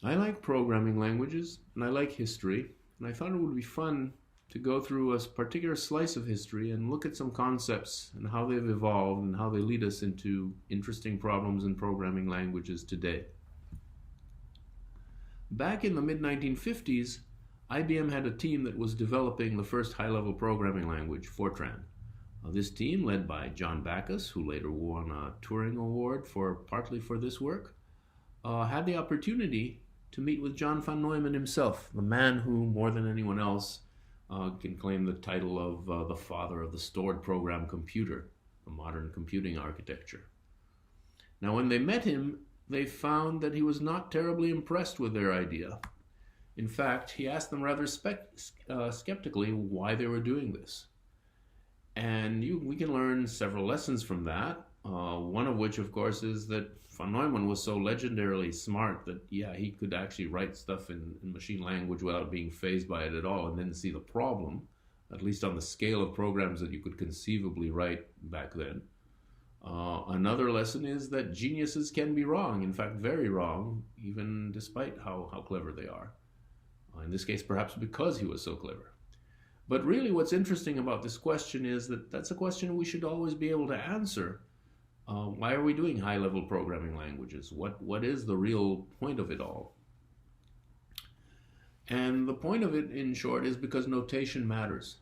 I like programming languages and I like history, and I thought it would be fun to go through a particular slice of history and look at some concepts and how they've evolved and how they lead us into interesting problems in programming languages today. Back in the mid 1950s, IBM had a team that was developing the first high level programming language, Fortran. This team, led by John Backus, who later won a Turing Award partly for this work, had the opportunity to meet with John von Neumann himself, the man who, more than anyone else, can claim the title of the father of the stored program computer, the modern computing architecture. Now, when they met him, they found that he was not terribly impressed with their idea. In fact, he asked them rather skeptically why they were doing this. And we can learn several lessons from that. One of which, of course, is that von Neumann was so legendarily smart that, yeah, he could actually write stuff in machine language without being fazed by it at all and then see the problem, at least on the scale of programs that you could conceivably write back then. Another lesson is that geniuses can be wrong, in fact, very wrong, even despite how clever they are. In this case, perhaps because he was so clever. But really, what's interesting about this question is that that's a question we should always be able to answer. Why are we doing high-level programming languages? What is the real point of it all? And the point of it, in short, is because notation matters.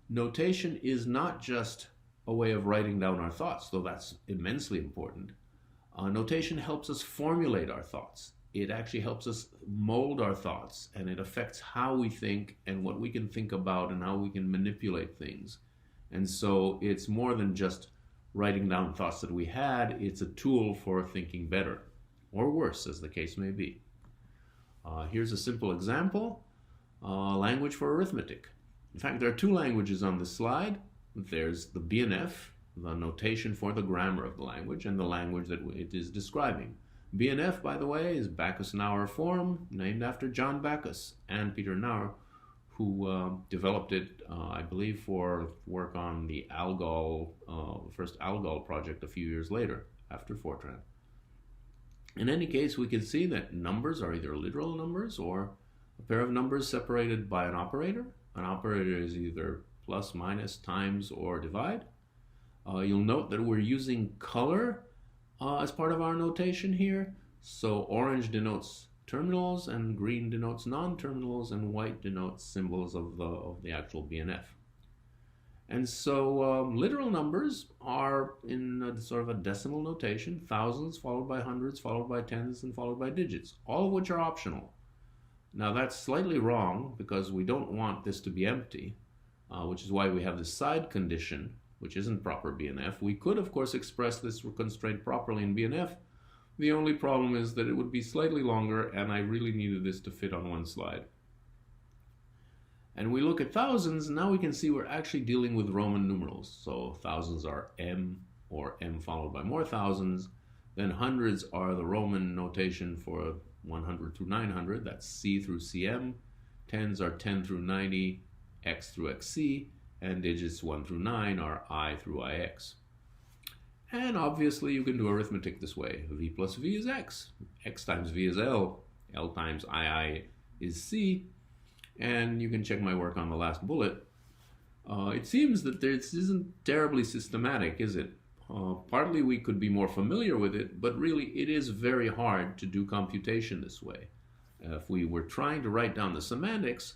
Notation is not just a way of writing down our thoughts, though that's immensely important. Notation helps us formulate our thoughts. It actually helps us mold our thoughts, and it affects how we think and what we can think about and how we can manipulate things. And so it's more than just writing down thoughts that we had. It's a tool for thinking better, or worse, as the case may be. Here's a simple example, language for arithmetic. In fact, there are two languages on this slide. There's the BNF, the notation for the grammar of the language, and the language that it is describing. BNF, by the way, is Backus-Naur form, named after John Backus and Peter Naur, who developed it, I believe, for work on the first Algol project a few years later, after Fortran. In any case, we can see that numbers are either literal numbers or a pair of numbers separated by an operator. An operator is either plus, minus, times, or divide. You'll note that we're using color as part of our notation here. So orange denotes terminals, and green denotes non-terminals, and white denotes symbols of the actual BNF. And so literal numbers are in sort of a decimal notation, thousands followed by hundreds, followed by tens, and followed by digits, all of which are optional. Now that's slightly wrong because we don't want this to be empty, which is why we have this side condition, which isn't proper BNF. We could, of course, express this constraint properly in BNF. The only problem is that it would be slightly longer, and I really needed this to fit on one slide. And we look at thousands, and now we can see we're actually dealing with Roman numerals. So thousands are M, or M followed by more thousands. Then hundreds are the Roman notation for 100 through 900. That's C through CM. Tens are 10 through 90, X through XC. And digits 1 through 9 are I through IX. And obviously you can do arithmetic this way. V plus V is X. X times V is L. L times II is C. And you can check my work on the last bullet. It seems that this isn't terribly systematic, is it? Partly we could be more familiar with it, but really it is very hard to do computation this way. If we were trying to write down the semantics,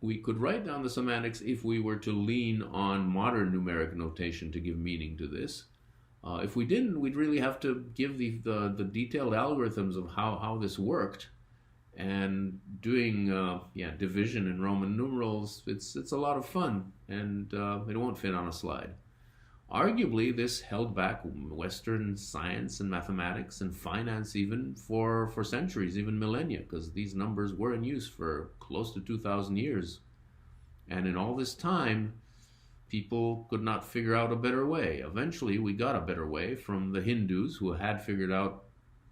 we could write down the semantics if we were to lean on modern numeric notation to give meaning to this. If we didn't, we'd really have to give the detailed algorithms of how this worked. And doing division in Roman numerals, it's a lot of fun, and it won't fit on a slide. Arguably, this held back Western science and mathematics and finance even for centuries, even millennia, because these numbers were in use for close to 2,000 years. And in all this time, people could not figure out a better way. Eventually, we got a better way from the Hindus, who had figured out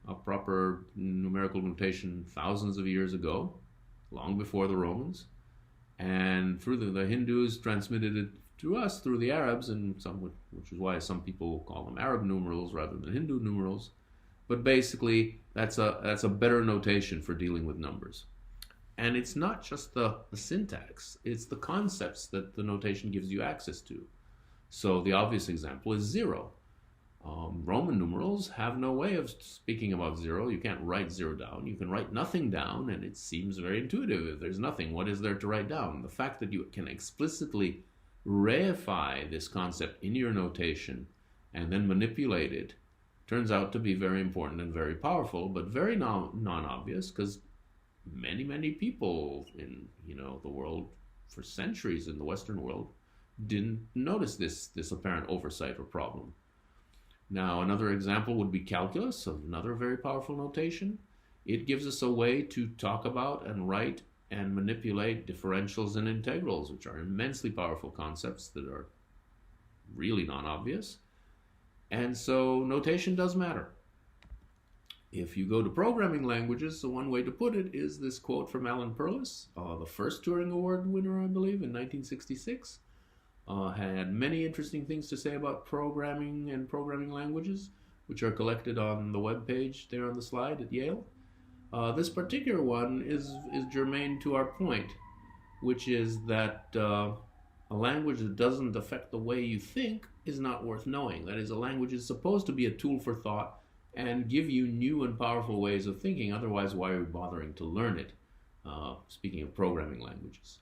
a proper numerical notation thousands of years ago, long before the Romans. And through the Hindus transmitted it to us through the Arabs, which is why some people call them Arab numerals rather than Hindu numerals. But basically, that's a better notation for dealing with numbers. And it's not just the syntax, it's the concepts that the notation gives you access to. So the obvious example is 0. Roman numerals have no way of speaking about 0. You can't write 0 down. You can write nothing down, and it seems very intuitive. If there's nothing, what is there to write down? The fact that you can explicitly reify this concept in your notation and then manipulate it turns out to be very important and very powerful, but very non-obvious, because many people in the world for centuries in the Western world didn't notice this apparent oversight or problem. Now, another example would be calculus, another very powerful notation. It gives us a way to talk about and write and manipulate differentials and integrals, which are immensely powerful concepts that are really non-obvious. And so notation does matter. If you go to programming languages, the one way to put it is this quote from Alan Perlis, the first Turing Award winner, I believe, in 1966. Had many interesting things to say about programming and programming languages, which are collected on the web page there on the slide at Yale. This particular one is germane to our point, which is that a language that doesn't affect the way you think is not worth knowing. That is, a language is supposed to be a tool for thought and give you new and powerful ways of thinking. Otherwise, why are you bothering to learn it? Speaking of programming languages.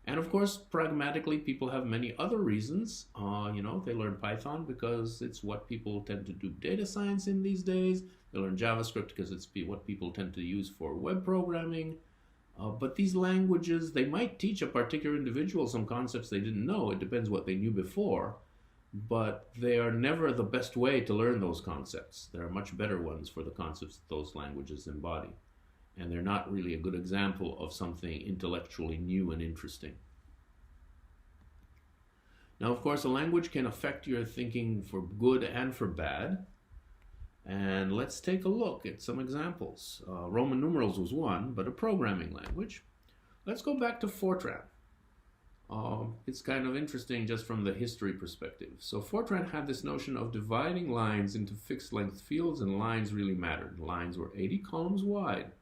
And of course, pragmatically, people have many other reasons. They learn Python because it's what people tend to do data science in these days. They learn JavaScript because it's what people tend to use for web programming. But these languages, they might teach a particular individual some concepts they didn't know. It depends what they knew before. But they are never the best way to learn those concepts. There are much better ones for the concepts that those languages embody. And they're not really a good example of something intellectually new and interesting. Now, of course, a language can affect your thinking for good and for bad. And let's take a look at some examples. Roman numerals was one, but a programming language. Let's go back to Fortran. It's kind of interesting just from the history perspective. So Fortran had this notion of dividing lines into fixed length fields, and lines really mattered. Lines were 80 columns wide.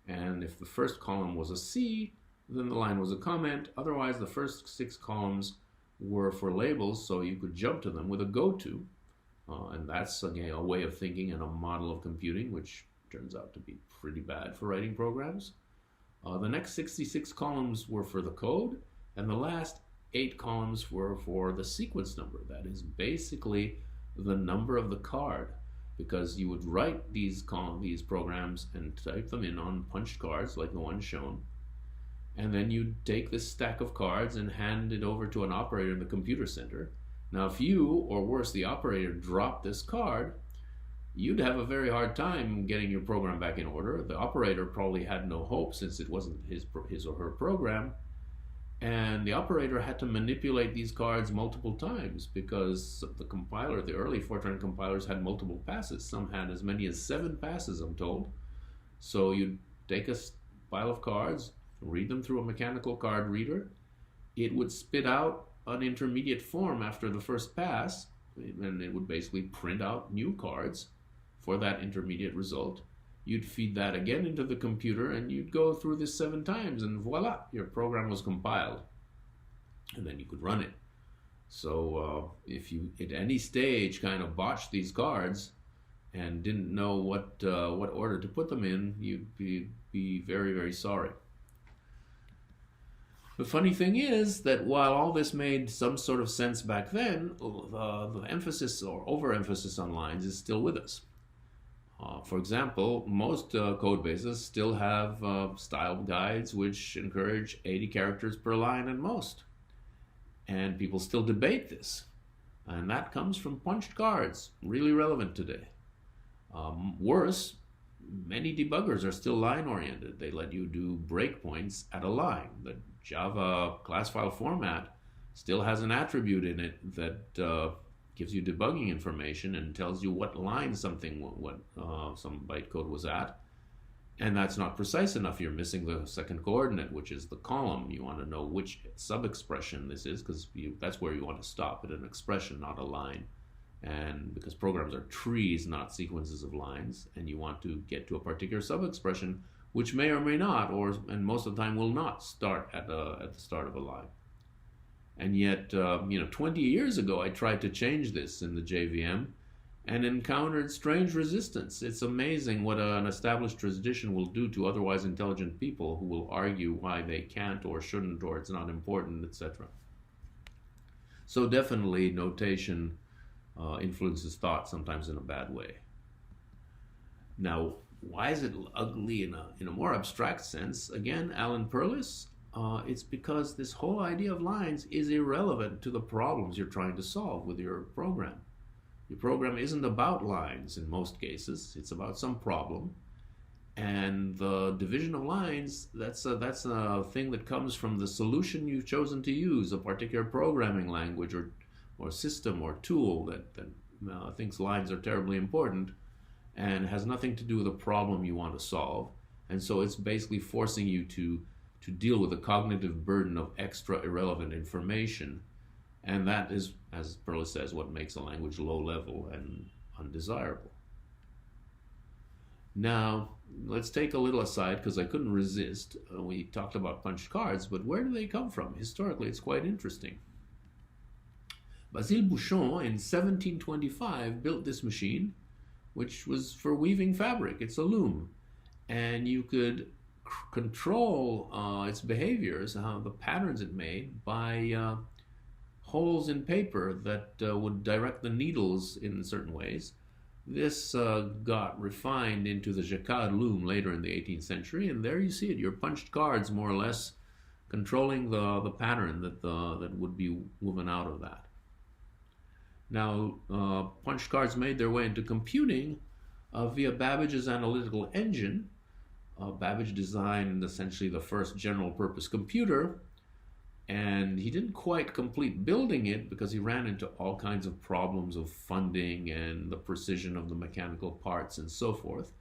And if the first column was a C, then the line was a comment. Otherwise, the first 6 columns were for labels, so you could jump to them with a goto. And that's, again, a way of thinking and a model of computing, which turns out to be pretty bad for writing programs. The next 66 columns were for the code, and the last 8 columns were for the sequence number. That is basically the number of the card, because you would write these programs and type them in on punched cards like the one shown, and then you'd take this stack of cards and hand it over to an operator in the computer center. Now, if you, or worse, the operator, dropped this card, you'd have a very hard time getting your program back in order. The operator probably had no hope, since it wasn't his or her program. And the operator had to manipulate these cards multiple times, because the compiler, the early Fortran compilers, had multiple passes. Some had as many as 7 passes, I'm told. So you'd take a pile of cards, read them through a mechanical card reader. It would spit out an intermediate form after the first pass, and it would basically print out new cards for that intermediate result. You'd feed that again into the computer, and you'd go through this 7 times, and voila, your program was compiled. And then you could run it. So if you, at any stage, kind of botched these cards and didn't know what order to put them in, you'd be very, very sorry. The funny thing is that while all this made some sort of sense back then, the emphasis or overemphasis on lines is still with us. For example, most code bases still have style guides which encourage 80 characters per line at most. And people still debate this. And that comes from punched cards, really relevant today. Worse, many debuggers are still line-oriented. They let you do breakpoints at a line. The Java class file format still has an attribute in it that gives you debugging information and tells you what line some bytecode was at. And that's not precise enough. You're missing the second coordinate, which is the column. You want to know which sub-expression this is, because that's where you want to stop at an expression, not a line. And because programs are trees, not sequences of lines, and you want to get to a particular sub-expression, which may or may not, and most of the time will not start at the start of a line. And yet, 20 years ago, I tried to change this in the JVM and encountered strange resistance. It's amazing what an established tradition will do to otherwise intelligent people who will argue why they can't or shouldn't or it's not important, etc. So definitely notation influences thought, sometimes in a bad way. Now, why is it ugly in a more abstract sense? Again, Alan Perlis, it's because this whole idea of lines is irrelevant to the problems you're trying to solve with your program. Your program isn't about lines in most cases. It's about some problem. And the division of lines, that's a thing that comes from the solution you've chosen to use, a particular programming language or system or tool that thinks lines are terribly important and has nothing to do with the problem you want to solve. And so it's basically forcing you to deal with the cognitive burden of extra irrelevant information. And that is, as Perlis says, what makes a language low level and undesirable. Now, let's take a little aside because I couldn't resist. We talked about punched cards, but where do they come from? Historically, it's quite interesting. Basile Bouchon in 1725 built this machine, which was for weaving fabric. It's a loom. And you could control its behaviors, how the patterns it made, by holes in paper that would direct the needles in certain ways. This got refined into the Jacquard Loom later in the 18th century, and there you see it. Your punched cards, more or less, controlling the pattern that would be woven out of that. Now, punched cards made their way into computing via Babbage's analytical engine. Babbage designed essentially the first general-purpose computer, and he didn't quite complete building it because he ran into all kinds of problems of funding and the precision of the mechanical parts and so forth.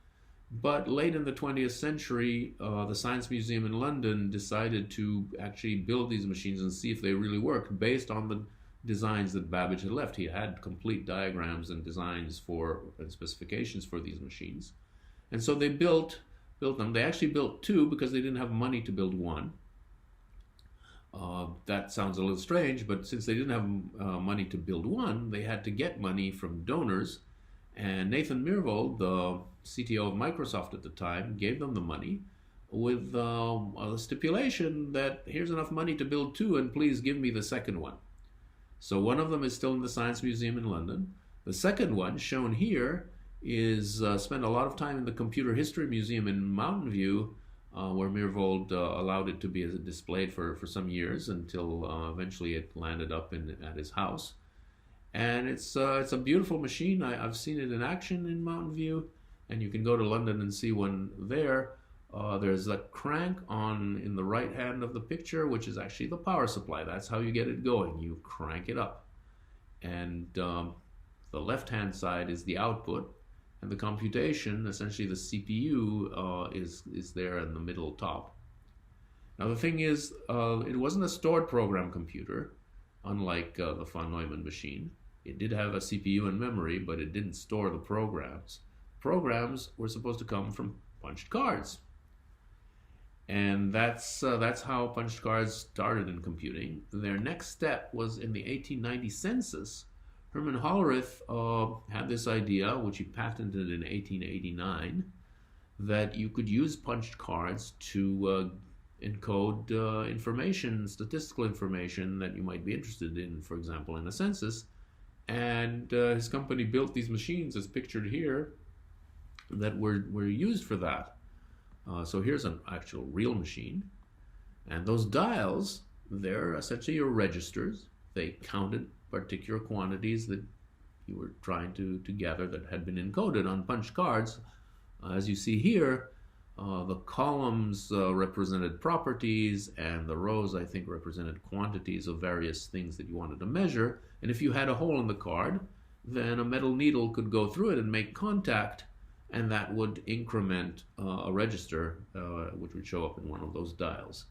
But late in the 20th century, the Science Museum in London decided to actually build these machines and see if they really worked based on the designs that Babbage had left. He had complete diagrams and designs and specifications for these machines. And so they built them. They actually built two because they didn't have money to build one. That sounds a little strange, but since they didn't have money to build one, they had to get money from donors. And Nathan Myhrvold, the CTO of Microsoft at the time, gave them the money with a stipulation that here's enough money to build two, and please give me the second one. So one of them is still in the Science Museum in London. The second one, shown here, is spent a lot of time in the Computer History Museum in Mountain View, where Myhrvold allowed it to be displayed for some years until eventually it landed up at his house. And it's a beautiful machine. I've seen it in action in Mountain View, and you can go to London and see one there. There's a crank in the right hand of the picture, which is actually the power supply. That's how you get it going. You crank it up. And the left-hand side is the output. And the computation, essentially the CPU, is there in the middle top. Now the thing is, it wasn't a stored program computer, unlike the von Neumann machine. It did have a CPU and memory, but it didn't store the programs. Programs were supposed to come from punched cards. And that's how punched cards started in computing. Their next step was in the 1890 census. Herman Hollerith had this idea, which he patented in 1889, that you could use punched cards to encode information, statistical information that you might be interested in, for example, in a census. And his company built these machines, as pictured here, that were used for that. So here's an actual real machine. And those dials, they're essentially your registers. They counted particular quantities that you were trying to gather that had been encoded on punched cards. As you see here, the columns represented properties, and the rows, I think, represented quantities of various things that you wanted to measure. And if you had a hole in the card, then a metal needle could go through it and make contact, and that would increment a register, which would show up in one of those dials.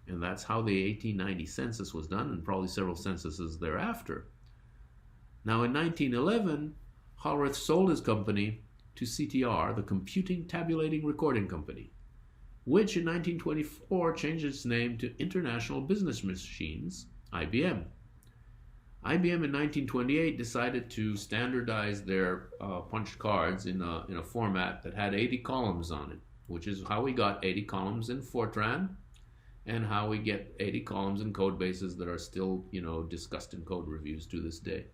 And that's how the 1890 census was done, and probably several censuses thereafter. Now in 1911, Hallrath sold his company to CTR, the Computing Tabulating Recording Company, which in 1924 changed its name to International Business Machines, IBM. IBM in 1928 decided to standardize their punch cards in a format that had 80 columns on it, which is how we got 80 columns in Fortran and how we get 80 columns in code bases that are still, discussed in code reviews to this day.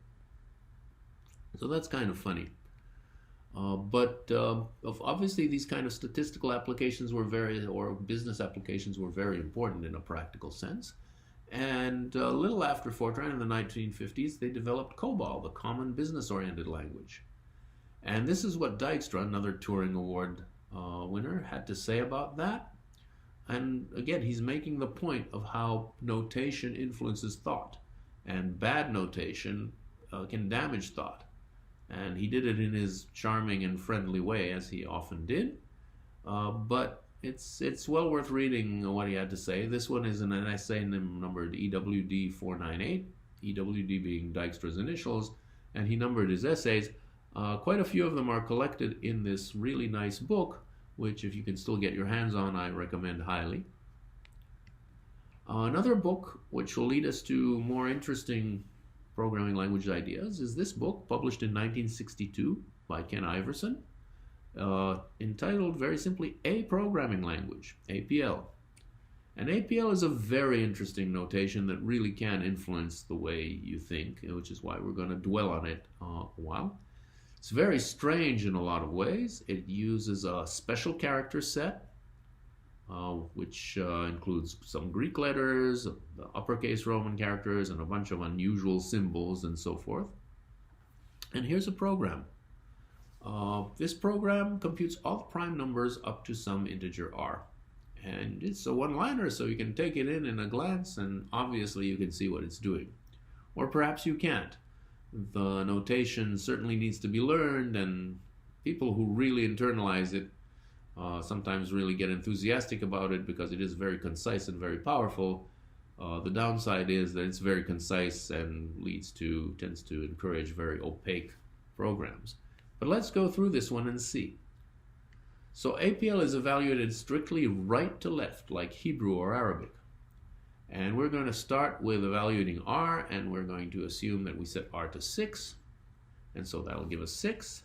So that's kind of funny. But obviously these kind of statistical applications or business applications were very important in a practical sense. And a little after Fortran in the 1950s, they developed COBOL, the Common Business-Oriented Language. And this is what Dykstra, another Turing Award winner, had to say about that. And again, he's making the point of how notation influences thought, and bad notation can damage thought. And he did it in his charming and friendly way, as he often did. But it's well worth reading what he had to say. This one is an essay numbered EWD 498, EWD being Dykstra's initials, and he numbered his essays. Quite a few of them are collected in this really nice book, which if you can still get your hands on, I recommend highly. Another book which will lead us to more interesting programming language ideas is this book, published in 1962 by Ken Iverson, entitled very simply A Programming Language, APL. And APL is a very interesting notation that really can influence the way you think, which is why we're going to dwell on it a while. It's very strange in a lot of ways. It uses a special character set, which includes some Greek letters, the uppercase Roman characters, and a bunch of unusual symbols and so forth. And here's a program. This program computes all the prime numbers up to some integer r. And it's a one-liner, so you can take it in a glance, and obviously you can see what it's doing. Or perhaps you can't. The notation certainly needs to be learned, and people who really internalize it sometimes really get enthusiastic about it because it is very concise and very powerful. The downside is that it's very concise and tends to encourage very opaque programs. But let's go through this one and see. So APL is evaluated strictly right to left, like Hebrew or Arabic. And we're going to start with evaluating r, and we're going to assume that we set r to 6. And so that'll give us 6.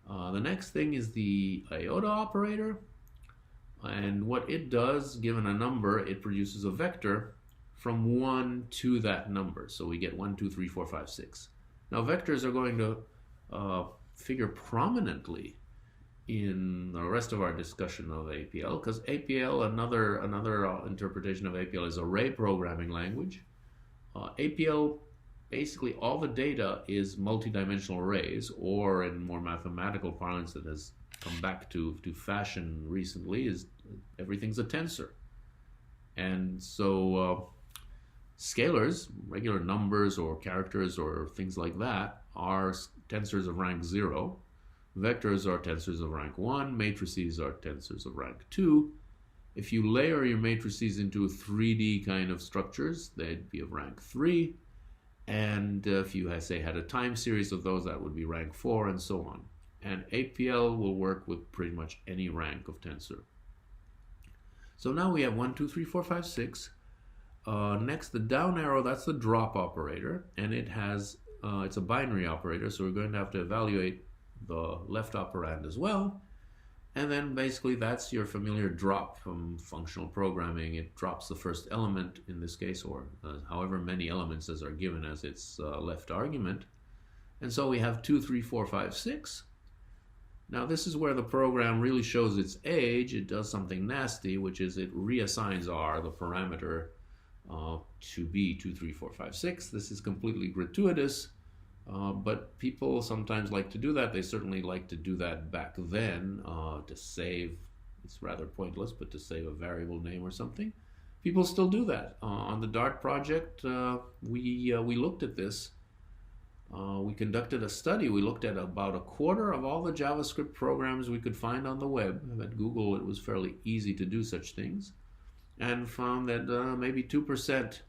The next thing is the Iota operator. And what it does, given a number, it produces a vector from 1 to that number. So we get 1, 2, 3, 4, 5, 6. Now vectors are going to figure prominently in the rest of our discussion of APL, because APL, another interpretation of APL is array programming language. APL, basically all the data is multidimensional arrays, or in more mathematical parlance that has come back to fashion recently, is everything's a tensor. And so scalars, regular numbers or characters or things like that, are tensors of rank 0. Vectors are tensors of rank 1. Matrices are tensors of rank 2. If you layer your matrices into 3D kind of structures, they'd be of rank 3. And if you, had a time series of those, that would be rank 4, and so on. And APL will work with pretty much any rank of tensor. So now we have 1, 2, 3, 4, 5, 6. Next, the down arrow, that's the drop operator, and it has it's a binary operator, so we're going to have to evaluate the left operand as well. And then basically that's your familiar drop from functional programming. It drops the first element in this case, or however many elements as are given as its left argument. And so we have 2, 3, 4, 5, 6. Now this is where the program really shows its age. It does something nasty, which is it reassigns r, the parameter, to be 2, 3, 4, 5, 6. This is completely gratuitous. But people sometimes like to do that. They certainly like to do that back then to save. It's rather pointless, but to save a variable name or something. People still do that. On the Dart project, we looked at this. We conducted a study. We looked at about a quarter of all the JavaScript programs we could find on the web. At Google, it was fairly easy to do such things. And found that maybe 2%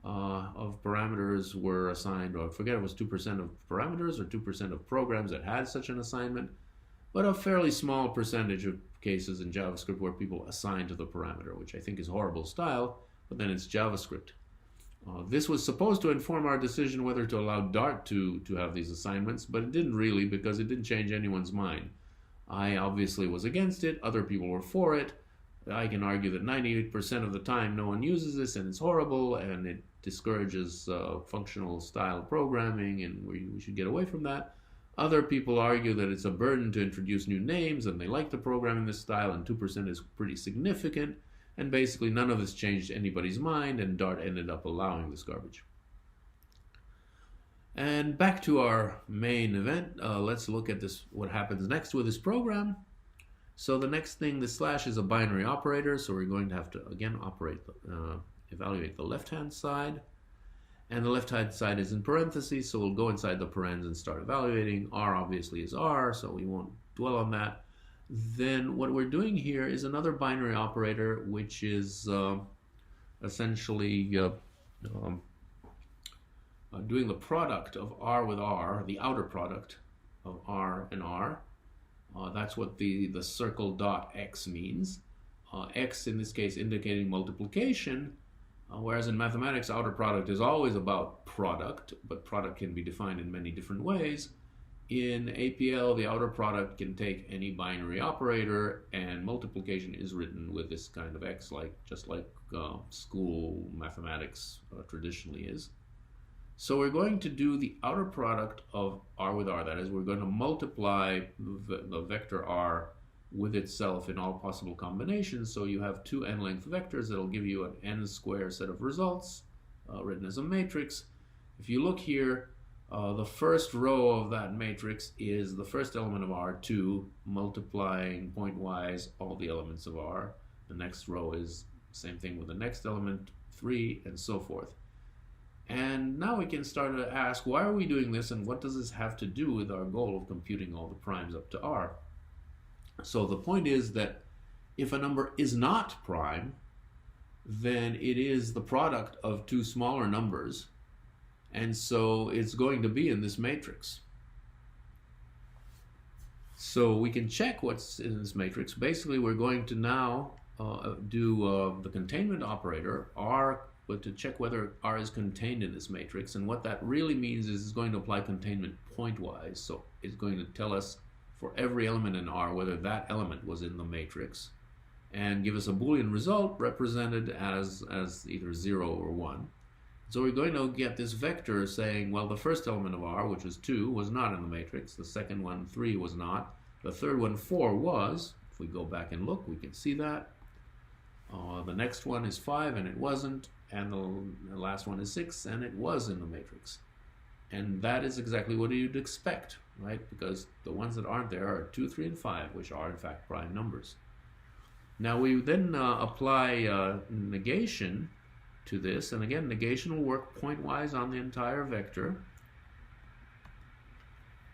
of parameters were assigned, or I forget it was 2% of parameters or 2% of programs that had such an assignment, but a fairly small percentage of cases in JavaScript where people assign to the parameter, which I think is horrible style, but then it's JavaScript. This was supposed to inform our decision whether to allow Dart to have these assignments, but it didn't really, because it didn't change anyone's mind. I obviously was against it, other people were for it. I can argue that 98% of the time no one uses this and it's horrible and it discourages functional style programming and we should get away from that. Other people argue that it's a burden to introduce new names and they like to program in this style, and 2% is pretty significant. And basically none of this changed anybody's mind, and Dart ended up allowing this garbage. And back to our main event, let's look at this, what happens next with this program. So the next thing, the slash is a binary operator, so we're going to have to again evaluate the left-hand side. And the left-hand side is in parentheses, so we'll go inside the parens and start evaluating. R obviously is R, so we won't dwell on that. Then what we're doing here is another binary operator, which is essentially doing the product of R with R, the outer product of R and R. That's what the circle dot X means. X in this case indicating multiplication, whereas in mathematics outer product is always about product, but product can be defined in many different ways. In APL, the outer product can take any binary operator, and multiplication is written with this kind of X, just like school mathematics traditionally is. So we're going to do the outer product of R with R. That is, we're going to multiply the vector R with itself in all possible combinations. So you have two n-length vectors that will give you an n-square set of results written as a matrix. If you look here, the first row of that matrix is the first element of R2 multiplying pointwise all the elements of R. The next row is the same thing with the next element, 3, and so forth. And now we can start to ask, why are we doing this, and what does this have to do with our goal of computing all the primes up to R? So the point is that if a number is not prime, then it is the product of two smaller numbers, and so it's going to be in this matrix. So we can check what's in this matrix. Basically, we're going to now do the containment operator, R, but to check whether R is contained in this matrix. And what that really means is it's going to apply containment pointwise. So it's going to tell us for every element in R whether that element was in the matrix, and give us a Boolean result represented as either 0 or 1. So we're going to get this vector saying, well, the first element of R, which was 2, was not in the matrix. The second one, 3, was not. The third one, 4, was. If we go back and look, we can see that. The next one is 5, and it wasn't. And the last one is 6, and it was in the matrix. And that is exactly what you'd expect, right? Because the ones that aren't there are 2, 3, and 5, which are in fact prime numbers. Now we then apply negation to this, and again, negation will work pointwise on the entire vector,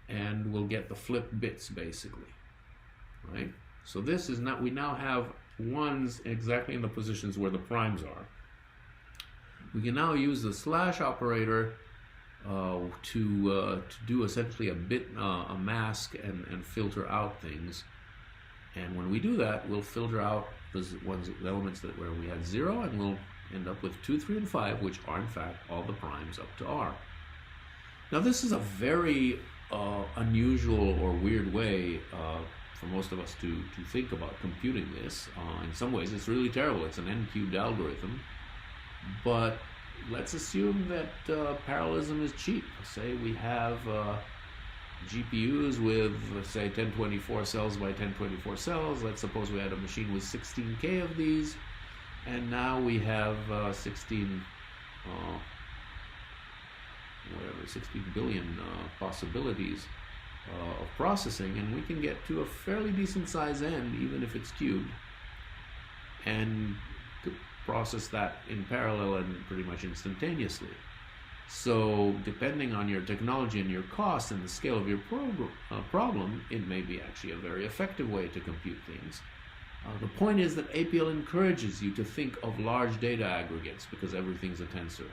and we'll get the flip bits basically, right? So this is not, we now have ones exactly in the positions where the primes are. We can now use the slash operator to do essentially a mask and filter out things. And when we do that, we'll filter out the elements where we had 0, and we'll end up with 2, 3, and 5, which are in fact all the primes up to R. Now this is a very unusual or weird way for most of us to think about computing this. In some ways it's really terrible. It's an n-cubed algorithm. But let's assume that parallelism is cheap. Say we have GPUs with, let's say, 1024 cells by 1024 cells. Let's suppose we had a machine with 16K of these, and now we have 16 billion possibilities of processing, and we can get to a fairly decent size n, even if it's cubed, and process that in parallel and pretty much instantaneously. So depending on your technology and your cost and the scale of your problem, it may be actually a very effective way to compute things. The point is that APL encourages you to think of large data aggregates because everything's a tensor.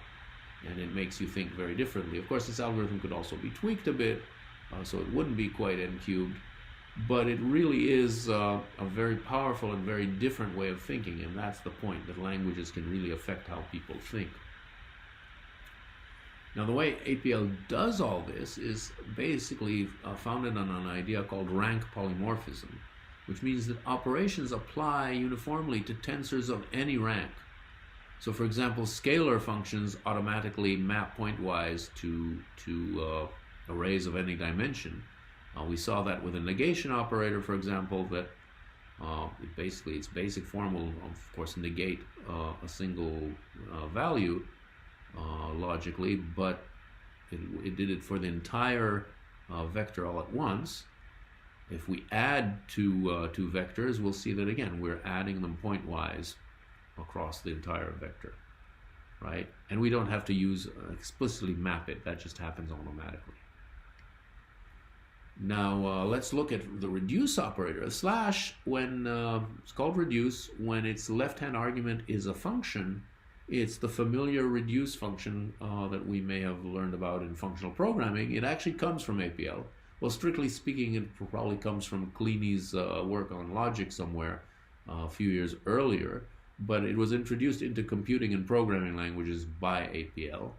and it makes you think very differently. Of course, this algorithm could also be tweaked a bit, so it wouldn't be quite n cubed, but it really is a very powerful and very different way of thinking, and that's the point, that languages can really affect how people think. Now, the way APL does all this is basically founded on an idea called rank polymorphism, which means that operations apply uniformly to tensors of any rank. So, for example, scalar functions automatically map pointwise to arrays of any dimension. We saw that with a negation operator, for example, that its basic form will, of course, negate a single value logically, but it did it for the entire vector all at once. If we add two vectors, we'll see that again we're adding them pointwise across the entire vector, right? And we don't have to use explicitly map it; that just happens automatically. Now let's look at the reduce operator. A slash, when it's called reduce, when its left-hand argument is a function, it's the familiar reduce function that we may have learned about in functional programming. It actually comes from APL. Well, strictly speaking, it probably comes from Kleeni's work on logic somewhere a few years earlier, but it was introduced into computing and programming languages by APL.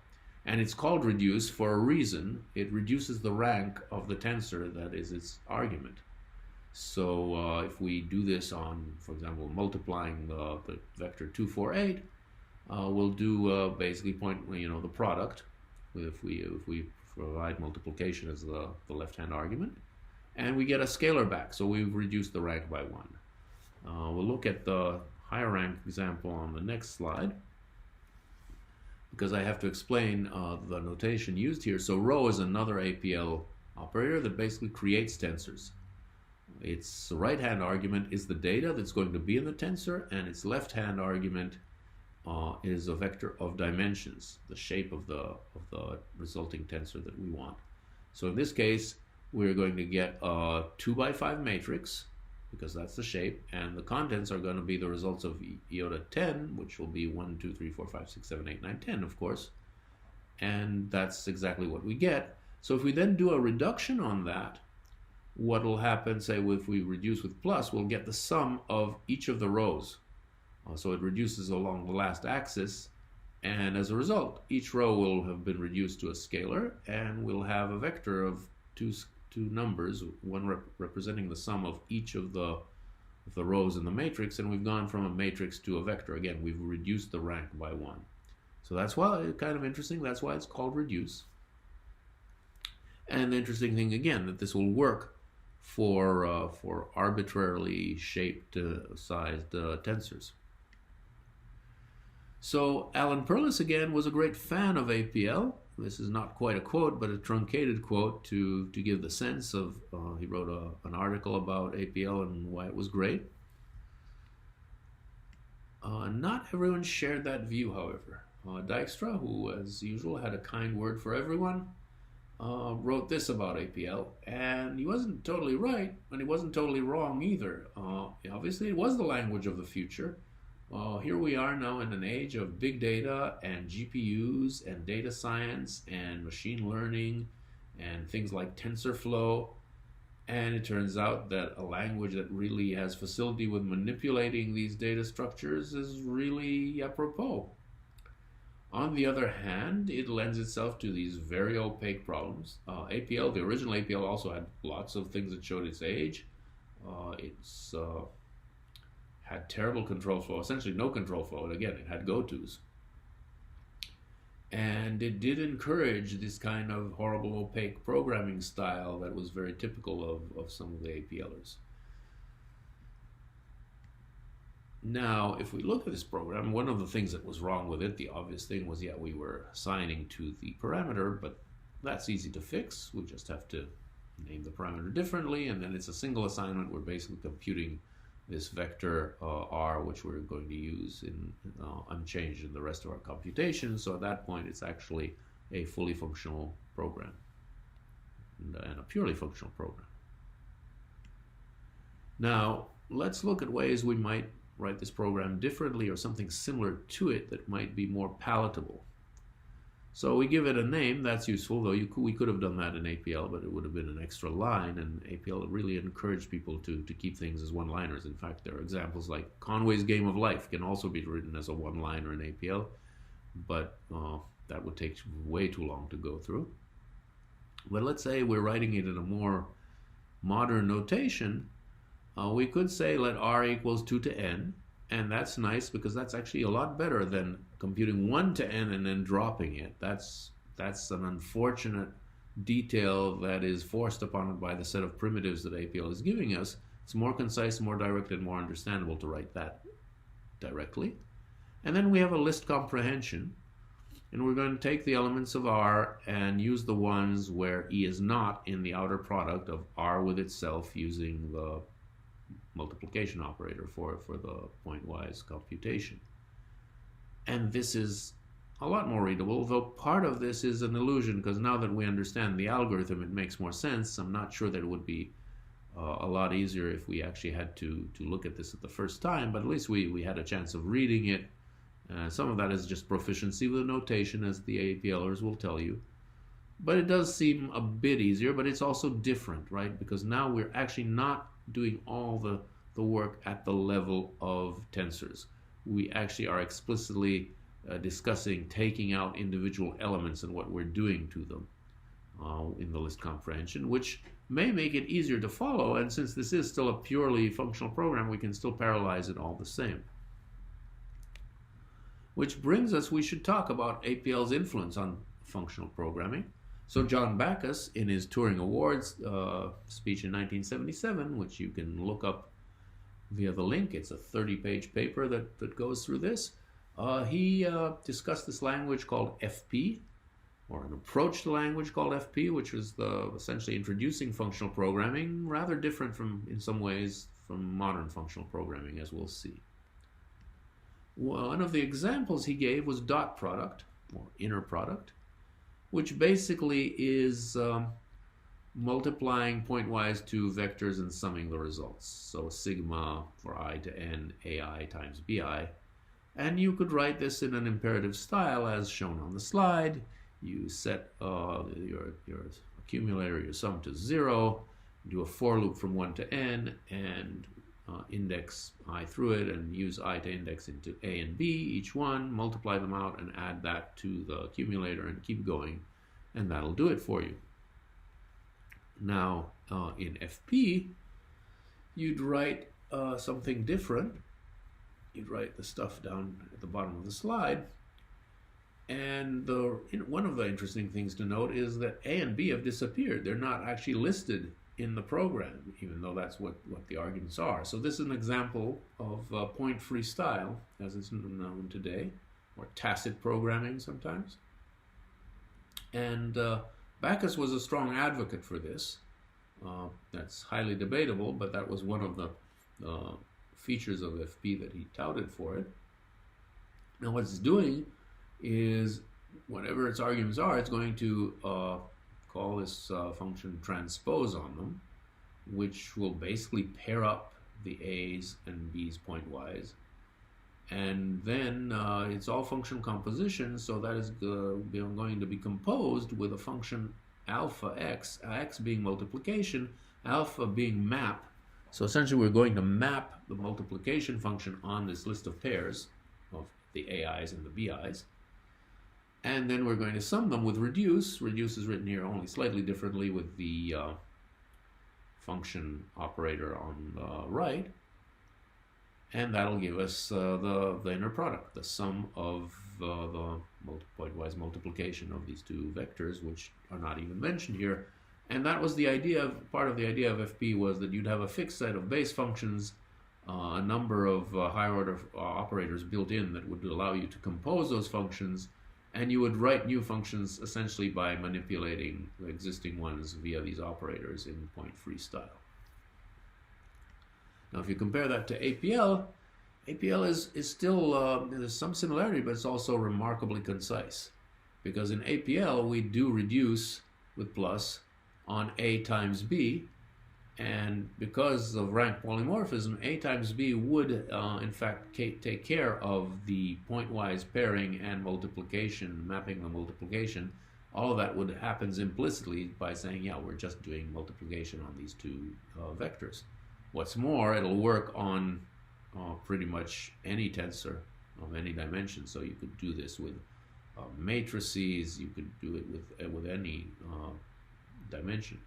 And it's called reduce for a reason. It reduces the rank of the tensor that is its argument. So if we do this on, for example, multiplying the vector 2, 4, 8, we'll do basically the product if we provide multiplication as the left-hand argument, and we get a scalar back. So we've reduced the rank by 1. We'll look at the higher rank example on the next slide, because I have to explain the notation used here. So row is another APL operator that basically creates tensors. Its right-hand argument is the data that's going to be in the tensor, and its left-hand argument is a vector of dimensions, the shape of the resulting tensor that we want. So in this case, we're going to get a 2 by 5 matrix, because that's the shape, and the contents are going to be the results of Iota 10, which will be 1, 2, 3, 4, 5, 6, 7, 8, 9, 10, of course. And that's exactly what we get. So if we then do a reduction on that, what will happen, say if we reduce with plus, we'll get the sum of each of the rows. So it reduces along the last axis, and as a result, each row will have been reduced to a scalar, and we'll have a vector of two numbers, one representing the sum of each of the rows in the matrix, and we've gone from a matrix to a vector. Again, we've reduced the rank by 1. So that's why it's kind of interesting. That's why it's called reduce. And the interesting thing, again, that this will work for arbitrarily shaped, sized tensors. So Alan Perlis, again, was a great fan of APL. This is not quite a quote, but a truncated quote to give the sense of, he wrote an article about APL and why it was great. Not everyone shared that view, however. Dykstra, who as usual had a kind word for everyone, wrote this about APL, and he wasn't totally right, and he wasn't totally wrong either. Obviously, it was the language of the future. Here we are now in an age of big data and GPUs and data science and machine learning and things like TensorFlow, and it turns out that a language that really has facility with manipulating these data structures is really apropos. On the other hand, it lends itself to these very opaque problems. APL, the original APL, also had lots of things that showed its age. It's had terrible control flow, essentially no control flow, and again, it had go-tos. And it did encourage this kind of horrible opaque programming style that was very typical of some of the APLers. Now, if we look at this program, one of the things that was wrong with it, the obvious thing was, we were assigning to the parameter, but that's easy to fix. We just have to name the parameter differently, and then it's a single assignment. We're basically computing this vector r, which we're going to use unchanged in the rest of our computation. So at that point, it's actually a fully functional program and a purely functional program. Now, let's look at ways we might write this program differently or something similar to it that might be more palatable. So we give it a name. That's useful, though we could have done that in APL, but it would have been an extra line, and APL really encouraged people to keep things as one-liners. In fact, there are examples like Conway's Game of Life can also be written as a one-liner in APL, but that would take way too long to go through. But let's say we're writing it in a more modern notation. We could say let r equals 2 to n, and that's nice because that's actually a lot better than computing 1 to n and then dropping it. That's an unfortunate detail that is forced upon it by the set of primitives that APL is giving us. It's more concise, more direct, and more understandable to write that directly. And then we have a list comprehension, and we're going to take the elements of R and use the ones where E is not in the outer product of R with itself using the multiplication operator for the pointwise computation. And this is a lot more readable, though part of this is an illusion, because now that we understand the algorithm, it makes more sense. I'm not sure that it would be a lot easier if we actually had to look at this at the first time, but at least we had a chance of reading it. Some of that is just proficiency with notation, as the APLers will tell you. But it does seem a bit easier, but it's also different, right? Because now we're actually not doing all the work at the level of tensors. We actually are explicitly discussing taking out individual elements and what we're doing to them in the list comprehension, which may make it easier to follow, and since this is still a purely functional program, we can still parallelize it all the same. Which brings us, we should talk about APL's influence on functional programming. So John Backus, in his Turing Awards speech in 1977, which you can look up via the link, it's a 30-page paper that goes through this, he discussed this language called FP, or an approach to language called FP, which was essentially introducing functional programming, rather different in some ways from modern functional programming, as we'll see. One of the examples he gave was DotProduct, or inner product, which basically is multiplying pointwise two vectors and summing the results. So sigma for I to n ai times bi. And you could write this in an imperative style as shown on the slide. You set your accumulator, your sum, to 0, do a for loop from 1 to n, and index I through it, and use I to index into A and B, each one, multiply them out, and add that to the accumulator, and keep going, and that'll do it for you. Now, in FP, you'd write something different. You'd write the stuff down at the bottom of the slide, and one of the interesting things to note is that A and B have disappeared. They're not actually listed in the program, even though that's what the arguments are. So this is an example of point freestyle, as it's known today, or tacit programming sometimes. And Backus was a strong advocate for this. That's highly debatable, but that was one of the features of FP that he touted for it. Now what it's doing is, whatever its arguments are, it's going to call this function transpose on them, which will basically pair up the A's and B's pointwise. And then it's all functional composition, so that is going to be composed with a function alpha x, x being multiplication, alpha being map. So essentially we're going to map the multiplication function on this list of pairs of the AIs and the BIs. And then we're going to sum them with reduce. Reduce is written here only slightly differently with the function operator on the right. And that'll give us the inner product, the sum of the pointwise multiplication of these two vectors, which are not even mentioned here. And that was the idea, part of the idea of FP was that you'd have a fixed set of base functions, a number of higher order operators built in that would allow you to compose those functions, and you would write new functions essentially by manipulating the existing ones via these operators in point freestyle. Now if you compare that to APL, APL is still, there's some similarity, but it's also remarkably concise. Because in APL we do reduce with plus on A times B, And because of rank polymorphism, A times B would, in fact, take care of the pointwise pairing and multiplication, mapping the multiplication. All of that would happen implicitly by saying, yeah, we're just doing multiplication on these two vectors. What's more, it'll work on pretty much any tensor of any dimension. So you could do this with matrices, you could do it with any dimension.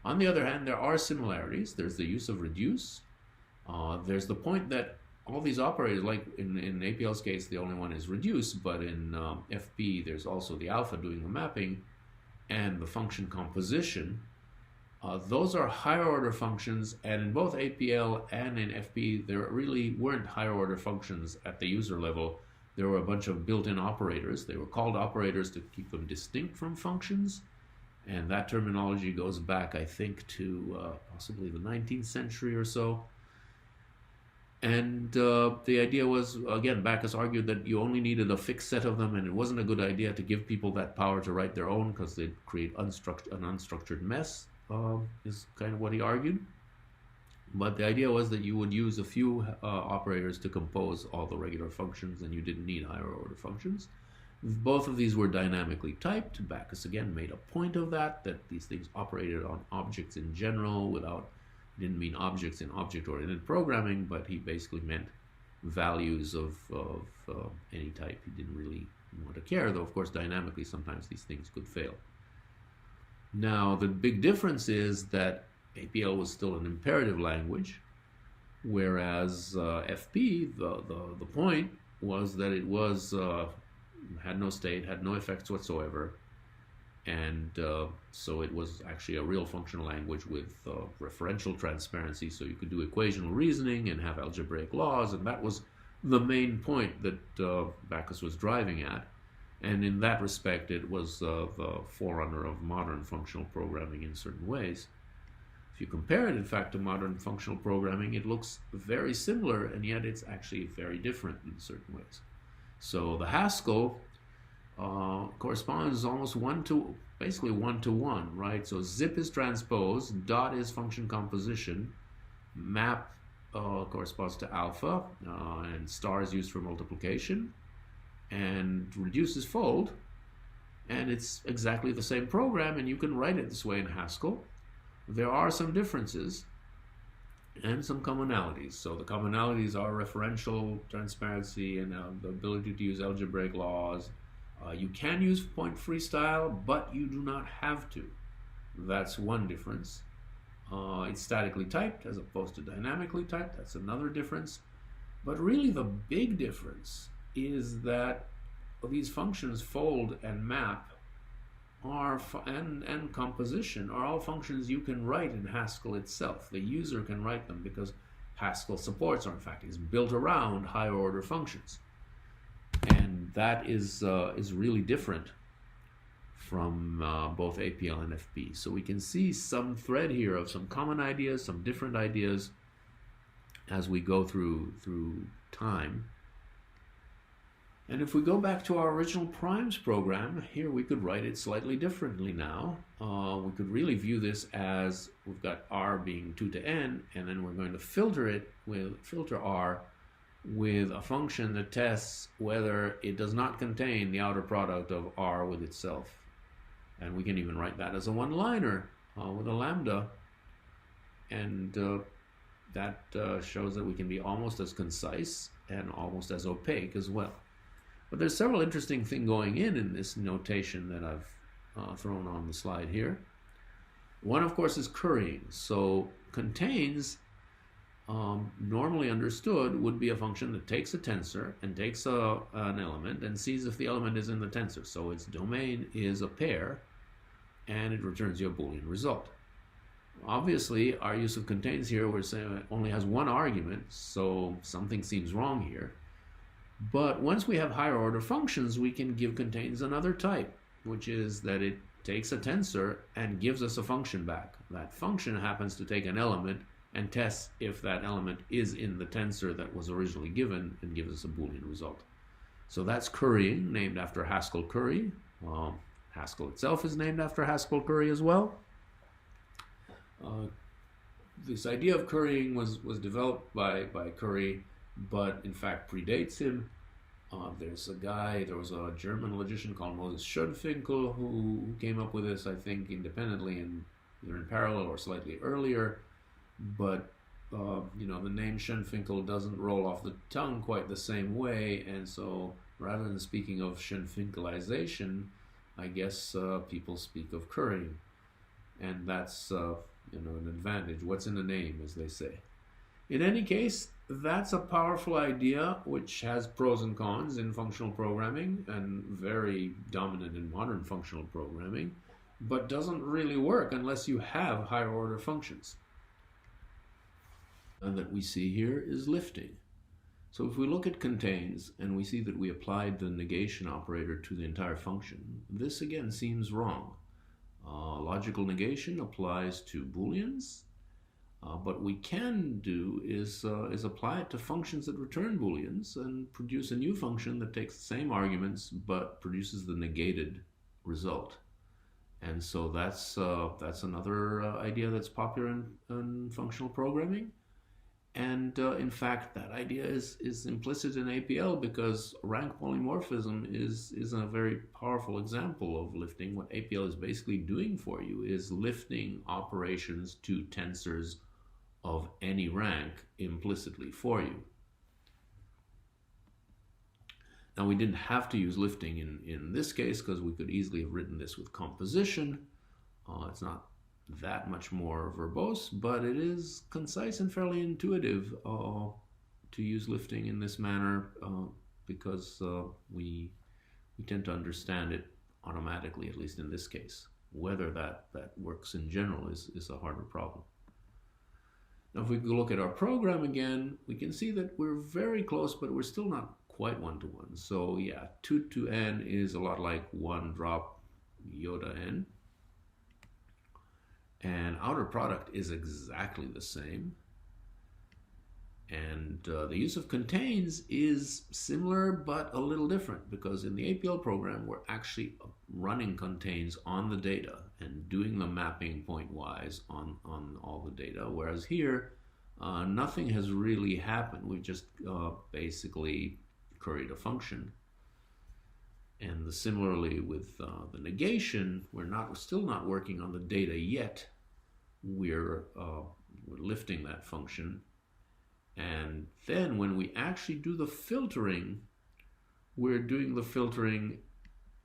On the other hand, there are similarities. There's the use of reduce. There's the point that all these operators, like in APL's case, the only one is reduce, but in FP, there's also the alpha doing the mapping and the function composition. Those are higher order functions, and in both APL and in FP, there really weren't higher order functions at the user level. There were a bunch of built-in operators. They were called operators to keep them distinct from functions. And that terminology goes back, I think, to possibly the 19th century or so. And the idea was, again, Backus argued that you only needed a fixed set of them, and it wasn't a good idea to give people that power to write their own because they'd create an unstructured mess, is kind of what he argued. But the idea was that you would use a few operators to compose all the regular functions, and you didn't need higher order functions. Both of these were dynamically typed. Backus again made a point of that these things operated on objects in general didn't mean objects in object-oriented programming, but he basically meant values of any type. He didn't really want to care, though of course dynamically sometimes these things could fail. Now the big difference is that APL was still an imperative language, whereas FP, the point was that it was had no state, had no effects whatsoever, and so it was actually a real functional language with referential transparency, so you could do equational reasoning and have algebraic laws, and that was the main point that Backus was driving at. And in that respect, it was the forerunner of modern functional programming in certain ways. If you compare it, in fact, to modern functional programming, it looks very similar, and yet it's actually very different in certain ways. So the Haskell corresponds almost basically one to one, right? So zip is transpose, dot is function composition, map corresponds to alpha, and star is used for multiplication, and reduce is fold, and it's exactly the same program, and you can write it this way in Haskell. There are some differences and some commonalities. So the commonalities are referential transparency and the ability to use algebraic laws. You can use point freestyle, but you do not have to. That's one difference. It's statically typed as opposed to dynamically typed. That's another difference. But really the big difference is that these functions fold and map and composition are all functions you can write in Haskell itself. The user can write them because Haskell supports, or in fact is built around higher order functions. And that is really different from both APL and FP. So we can see some thread here of some common ideas, some different ideas as we go through time. And if we go back to our original primes program, here we could write it slightly differently now. We could really view this as we've got R being 2 to n, and then we're going to filter R with a function that tests whether it does not contain the outer product of R with itself. And we can even write that as a one-liner with a lambda. And that shows that we can be almost as concise and almost as opaque as well. But there's several interesting things going in this notation that I've thrown on the slide here. One, of course, is currying. So contains, normally understood, would be a function that takes a tensor and takes an element and sees if the element is in the tensor. So its domain is a pair, and it returns you a Boolean result. Obviously, our use of contains here, we're saying it only has one argument, so something seems wrong here. But once we have higher order functions, we can give contains another type, which is that it takes a tensor and gives us a function back. That function happens to take an element and tests if that element is in the tensor that was originally given and gives us a Boolean result. So that's currying, named after Haskell curry. Haskell itself is named after Haskell curry as well. this idea of currying was developed by Curry, but in fact predates him. There was a German logician called Moses Schoenfinkel who came up with this, I think, independently and either in parallel or slightly earlier. But the name Schoenfinkel doesn't roll off the tongue quite the same way, and so rather than speaking of Schoenfinkelization, I guess people speak of currying, and that's an advantage. What's in the name, as they say. In any case, that's a powerful idea which has pros and cons in functional programming and very dominant in modern functional programming, but doesn't really work unless you have higher order functions. And that we see here is lifting. So if we look at contains and we see that we applied the negation operator to the entire function, this again seems wrong. Logical negation applies to booleans. What we can do is apply it to functions that return booleans and produce a new function that takes the same arguments but produces the negated result. And so that's another idea that's popular in functional programming. And in fact, that idea is implicit in APL because rank polymorphism is a very powerful example of lifting. What APL is basically doing for you is lifting operations to tensors of any rank implicitly for you. Now, we didn't have to use lifting in this case because we could easily have written this with composition. It's not that much more verbose, but it is concise and fairly intuitive to use lifting in this manner because we tend to understand it automatically, at least in this case. Whether that works in general is a harder problem. Now, if we look at our program again, we can see that we're very close, but we're still not quite one-to-one. So yeah, 2 to n is a lot like 1 drop Iota n. And outer product is exactly the same. And the use of contains is similar, but a little different, because in the APL program, we're actually running contains on the data and doing the mapping point-wise on all the data, whereas here, nothing has really happened. We've just basically curried a function. And similarly with the negation, we're still not working on the data yet. We're lifting that function. And then when we actually do the filtering, we're doing the filtering,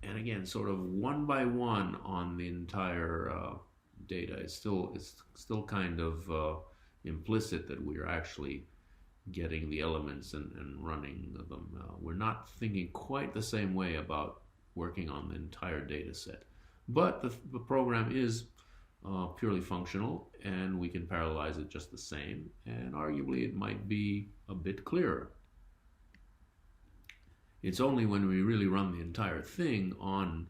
and again, sort of one by one on the entire data. It's still kind of implicit that we're actually getting the elements and running them. We're not thinking quite the same way about working on the entire data set. But the program is purely functional, and we can parallelize it just the same, and arguably it might be a bit clearer. It's only when we really run the entire thing on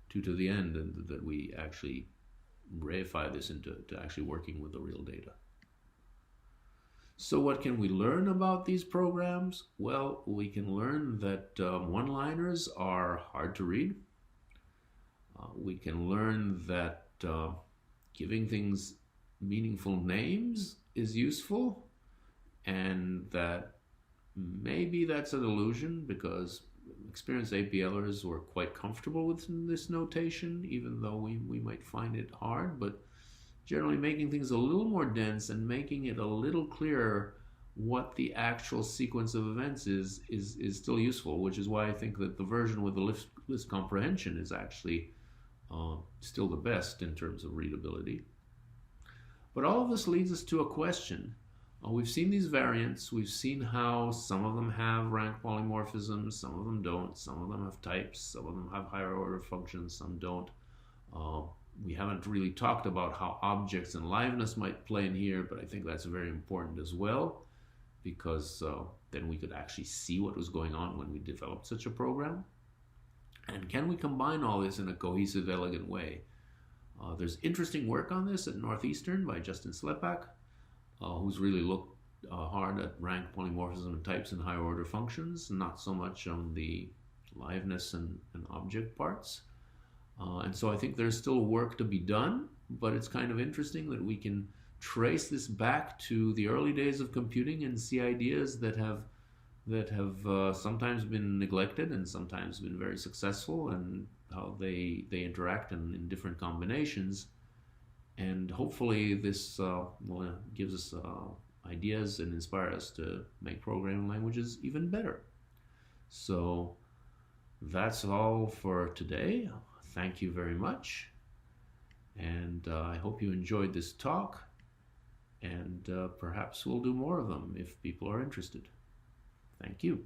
to the end that we actually reify this into actually working with the real data. So what can we learn about these programs? Well, we can learn that one-liners are hard to read. We can learn that giving things meaningful names is useful, and that maybe that's an illusion because experienced APLers were quite comfortable with this notation, even though we might find it hard. But generally making things a little more dense and making it a little clearer what the actual sequence of events is still useful, which is why I think that the version with the list comprehension is actually still the best in terms of readability. But all of this leads us to a question. We've seen these variants. We've seen how some of them have rank polymorphisms, some of them don't. Some of them have types, some of them have higher order functions, some don't. We haven't really talked about how objects and liveness might play in here, but I think that's very important as well, because then we could actually see what was going on when we developed such a program. And can we combine all this in a cohesive, elegant way? There's interesting work on this at Northeastern by Justin Slepak, who's really looked hard at rank polymorphism and types and higher order functions, not so much on the liveness and object parts. And so I think there's still work to be done, but it's kind of interesting that we can trace this back to the early days of computing and see ideas that have sometimes been neglected and sometimes been very successful, and how they interact in different combinations. And hopefully this gives us ideas and inspire us to make programming languages even better. So that's all for today. Thank you very much. And I hope you enjoyed this talk. And perhaps we'll do more of them if people are interested. Thank you.